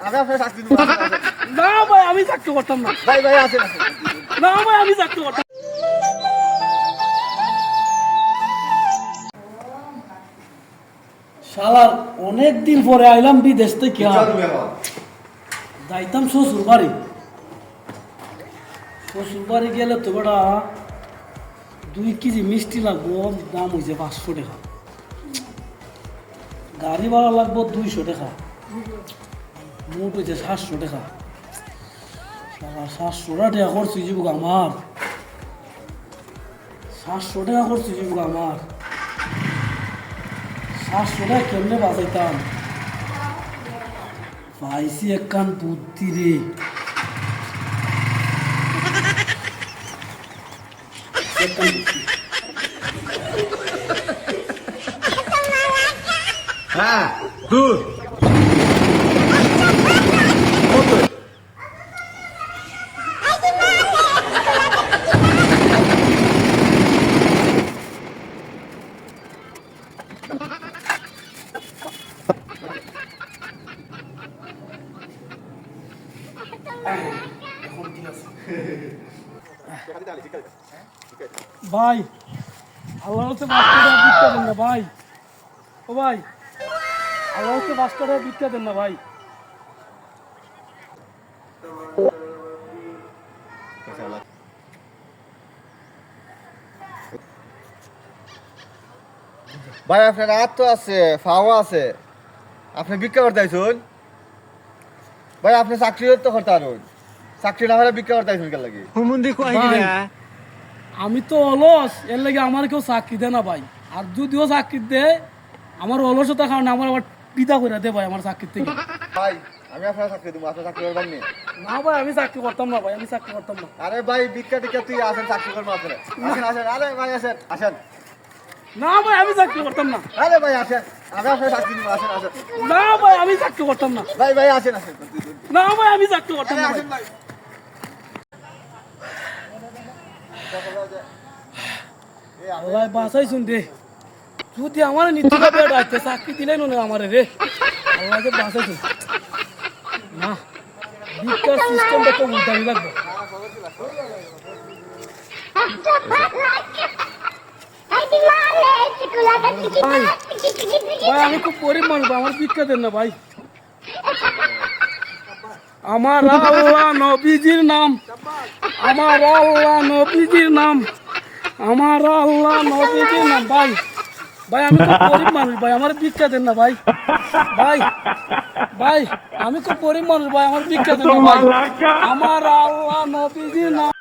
আমি আপনার চাকরি দিব না ভাই আমি চাকরি করতাম না। ভাই ভাই আসেন না ভাই আমি চাকরি করতাম। শালার অনেক দিন পরে আইলাম বিদেশ থেকে, যাইতাম শ্বশুর বাড়ি। শ্বশুর বাড়ি গেলে তো বেটা 2 কেজি মিষ্টি লাগবো, দাম হয়েছে 500 টাকা। গাড়ি ভাড়া লাগবো 200 টাকা, মোট হয়েছে 700 টাকা। 700 টাকা খরচ হয়ে যাবো আমার, 700 টাকা খরচ হয়ে যাবো আমার। 700 টাকা কেমনে বাঁচাইতাম? পাইছি একখান বুদ্ধি রে। হ্যাঁ দূর ভাই আল্লাহ হচ্ছে 5 টাকা ভিক্ষা দেন না ভাই। ও ভাই আল্লাহ হচ্ছে 5 টাকা ভিক্ষা দেন না ভাই। ভাই আপনার হাত তো আছে, ফাওয়া আছে, আপনি ভিক্ষা করতে আইসুন। ভাই আপনি চাকরি তো করতে পারুন, চাকরি না হলে ভিক্ষা করতে আইসুন কেন লাগে? ভাই, আমি তো অলস, এর লাগে আমার কেউ চাকরি দেয় না ভাই। আর যদিও চাকরি দেয় আমার অলসতার কারণে আমার আবার পিতা করে দে ভাই আমার চাকরির থেকে। ভাই আমি আপনার চাকরি দেবো, আপনার চাকরি করবেন নি? না ভাই আমি চাকরি করতাম না ভাই, আমি চাকরি করতাম না। আরে ভাই ভিক্ষা টিক্ষা তুই আসেন, চাকরি করবো আপনার। আসেন আসেন, আরে ভাই আসেন আসেন। না ভাই আমি চাকরি করতাম না। আরে ভাই আসেন, আমি আপনার চাকরি দেবো, আসেন আসেন। না ভাই আমি চাকরি করতাম না। ভাই ভাই আসেন আসেন। না ভাই আমি চাকরি করতাম আরে না ভাই। আসেন ভাই। আল্লাহ বাঁচাইছুন রে, যদি আমার নিত্যটা বেড আসতে চাকরি দিলেই না আমার রে। আল্লাহকে বাঁচাইছুন না, ভিক্ষার সিস্টেমটা তো উল্টাই লাগবে। ভাই ভাই আমি খুব গরিব মানুষ, আমার ভিক্ষা দেন না ভাই। আমার আল্লাহ নবীজির নাম, আমার আল্লাহ নবীজির নাম, আমার আল্লাহ নবীজির নাম। ভাই ভাই আমি খুব গরিব মানুষ ভাই, আমার ভিক্ষা দেন না ভাই। ভাই ভাই আমি খুব গরিব মানুষ ভাই, আমার ভিক্ষা দেন না ভাই। আমার আল্লাহ নবীজির নাম,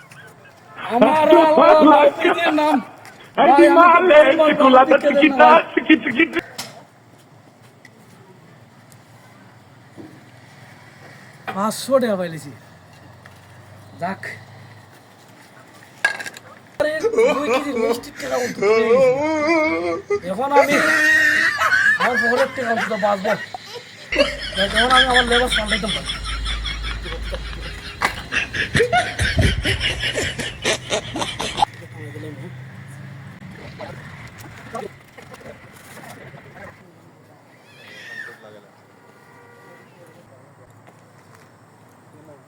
আমার আল্লাহ নবীজির নাম। ভাই আমি খুব গরিব মানুষ, আমার ভিক্ষা দেন না ভাই। 500 টাকা পাইলেছি, যাক। এখন আমি আমার পকেটের থেকে অন্তত বাঁচবো, তখন আমি আমার লেবার পাল্টাইতে পারি।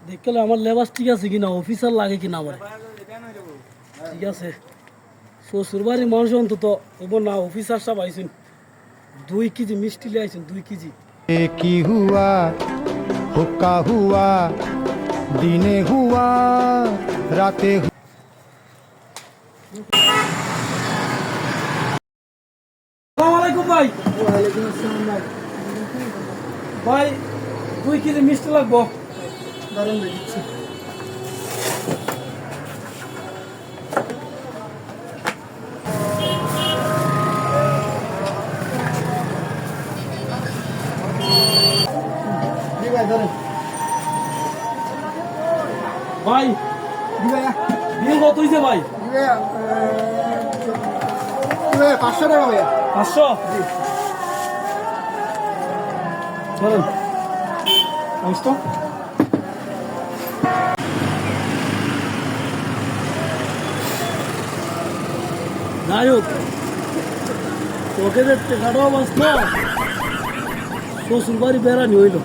দেখলে আমার লেবাস ঠিক আছে কিনা, অফিসার লাগে কিনা আমার। ঠিক আছে, শ্বশুর বাড়ির মানুষ অন্তত এবার না অফিসার সব আইসুন। 2 কেজি মিষ্টি লিয়ে আইসুন, 2 কেজি। কি হুয়া হুক্কা হুয়া দিনে হুয়া রাতে আসসালামু আলাইকুম ভাই। ওয়ালাইকুম আসসালাম ভাই। ভাই 2 কেজি মিষ্টি লাগবো, দাঁড়ান দিচ্ছি। ভাই বিল কত হয়েছে ভাই? 500 টাকা ভাইয়া। 500? ধরেন 500। যাই হোক, তোকে যে টাকাটাও বাঁচলো, শ্বশুর বাড়ি বেড়ানি হইল।